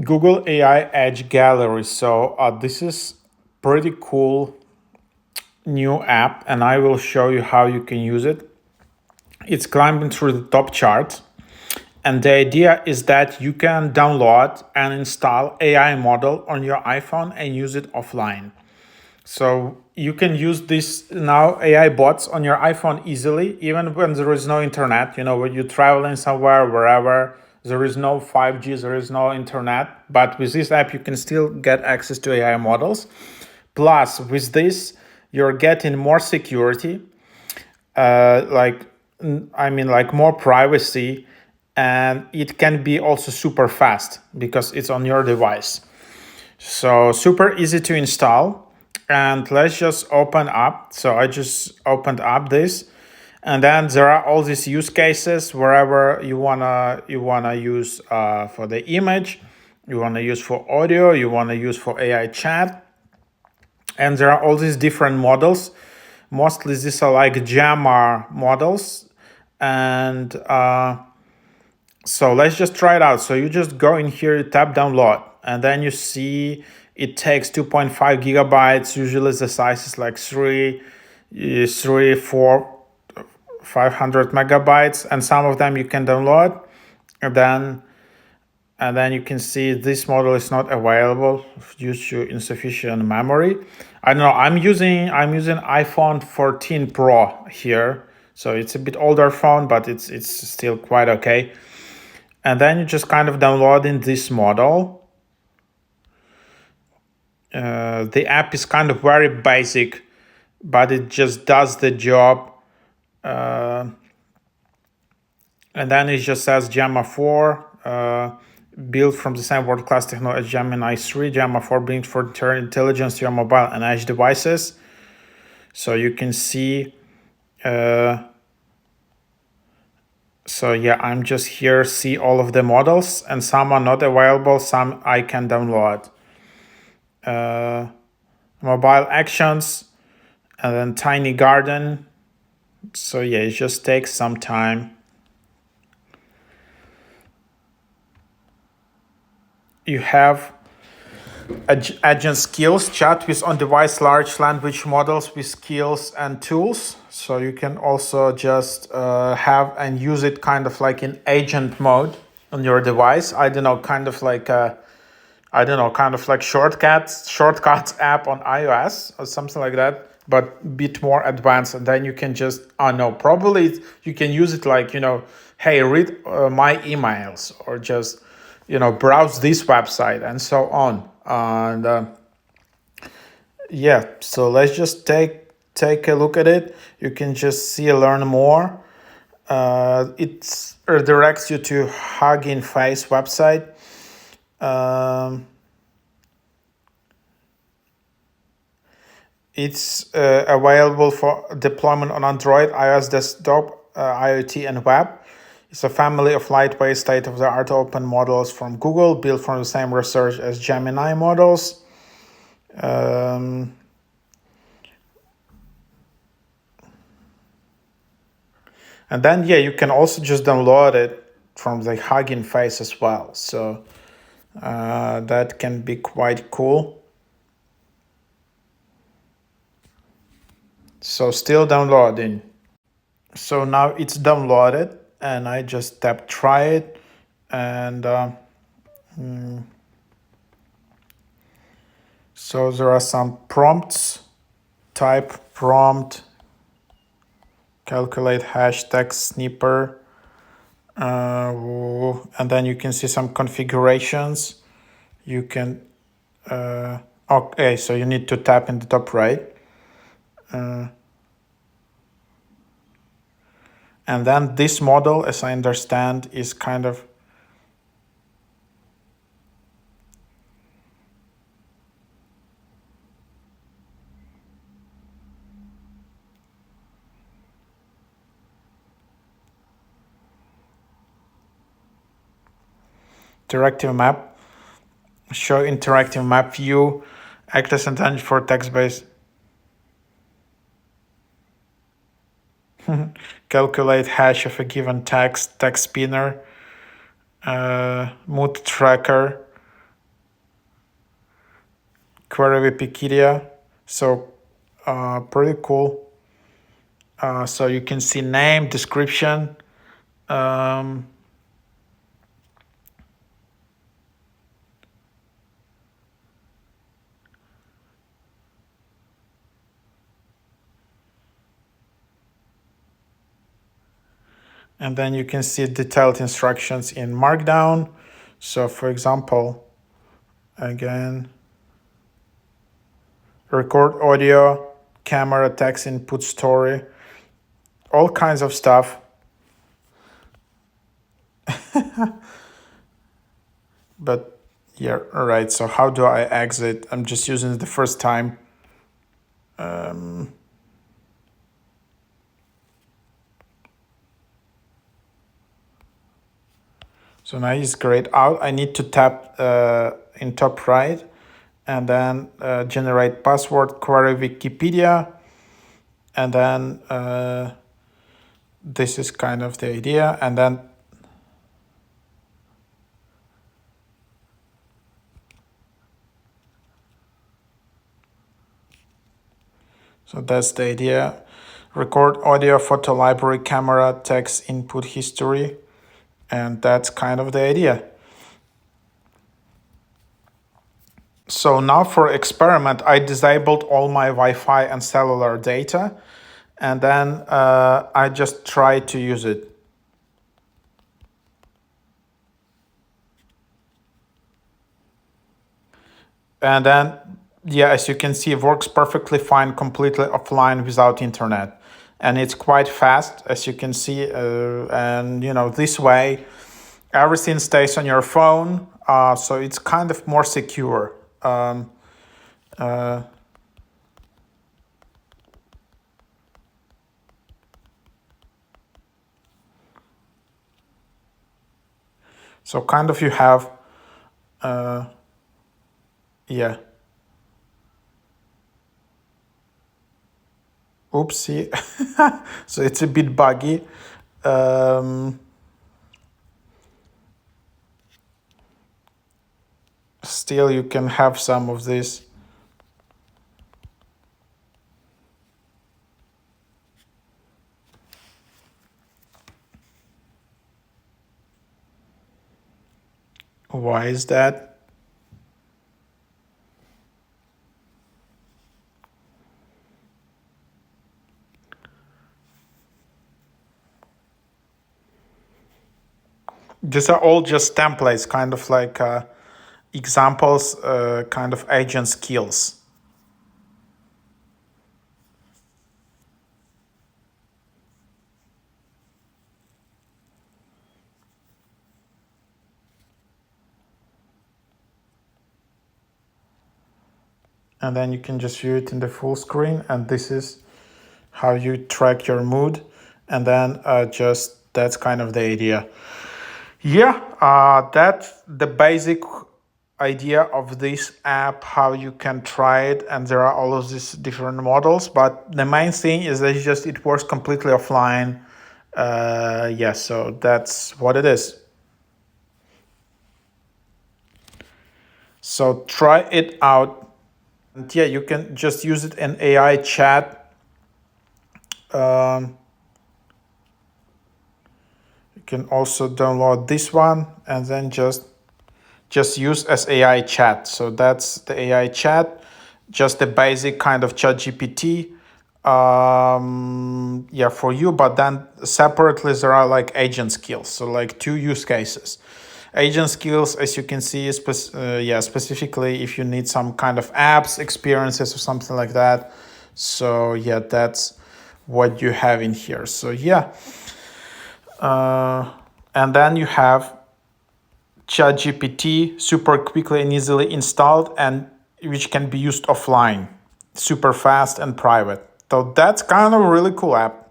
Google AI Edge Gallery. So this is pretty cool new app, and I will show you how you can use it. It's climbing through the top chart, and the idea is that you can download and install AI model on your iPhone and use it offline. So you can use this now AI bots on your iPhone easily, even when there is no internet. When you're traveling somewhere, wherever there is no 5G, there is no internet. But with this app, you can still get access to AI models. Plus, with this, you're getting more security, like more privacy, and it can be also super fast because it's on your device. So super easy to install. And let's just open up. So I just opened up this, and then there are all these use cases wherever you wanna use for the image, you wanna use for audio, you wanna use for AI chat, and there are all these different models. Mostly these are like Gemma models, and so let's just try it out. So you just go in here, you tap download, and then you see it takes 2.5 gigabytes. Usually the size is like 4, 500 megabytes, and some of them you can download, and then you can see this model is not available due to insufficient memory. I don't know. I'm using iPhone 14 Pro here, so it's a bit older phone, but it's still quite okay. And then you just kind of downloading this model. The app is kind of very basic, but it just does the job. And then it just says Gemma 4, built from the same world-class technology Gemini 3. Gemma 4 brings for intelligence to your mobile and edge devices. So you can see. So yeah, I'm just here, see all of the models, and some are not available, some I can download. Mobile actions, and then Tiny Garden. So yeah, it just takes some time. You have agent skills, chat with on-device large language models with skills and tools. So you can also just have and use it kind of like in agent mode on your device. I don't know, kind of like shortcuts app on iOS or something like that, but a bit more advanced. And then you can just, probably you can use it like, hey, read my emails, or just, browse this website and so on. And yeah, so let's just take a look at it. You can just see, learn more. It redirects you to Hugging Face website. It's available for deployment on Android, iOS desktop, IoT, and web. It's a family of lightweight, state-of-the-art open models from Google, built from the same research as Gemini models. And then, yeah, you can also just download it from the Hugging Face as well. So that can be quite cool. So still downloading. So now it's downloaded, and I just tap try it, and so there are some prompts. Type prompt, calculate hashtag snipper, and then you can see some configurations. You can okay, so you need to tap in the top right, and then this model, as I understand, is kind of interactive map. Show interactive map view, act as intent for text-based. Calculate hash of a given text spinner, mood tracker, Query Wikipedia. So pretty cool. So you can see name, description. Um, and then you can see detailed instructions in Markdown. So for example, again, record audio, camera, text input, story, all kinds of stuff. But yeah, all right. So how do I exit? I'm just using it the first time. So now it's grayed out. I need to tap in top right and then generate password, query Wikipedia. And then this is kind of the idea. And then so that's the idea. Record audio, photo library, camera, text, input history. And that's kind of the idea. So now for experiment, I disabled all my Wi-Fi and cellular data. And then I just try to use it. And then, yeah, as you can see, it works perfectly fine, completely offline without internet. And it's quite fast, as you can see. And, this way, everything stays on your phone. So it's kind of more secure. So kind of you have, yeah. Oopsie. So it's a bit buggy. Still, you can have some of this. Why is that? These are all just templates, kind of like examples, kind of agent skills. And then you can just view it in the full screen. And this is how you track your mood. And then that's kind of the idea. Yeah, that's the basic idea of this app, how you can try it. And there are all of these different models. But the main thing is that it works completely offline. Yeah, so that's what it is. So try it out. And yeah, you can just use it in AI chat. You can also download this one and then just use as AI chat. So that's the AI chat, just the basic kind of ChatGPT. Yeah, for you, but then separately there are like agent skills. So like 2 use cases. Agent skills, as you can see, specifically if you need some kind of apps, experiences or something like that. So yeah, that's what you have in here. So yeah. And then you have ChatGPT, super quickly and easily installed, and which can be used offline, super fast and private. So that's kind of a really cool app.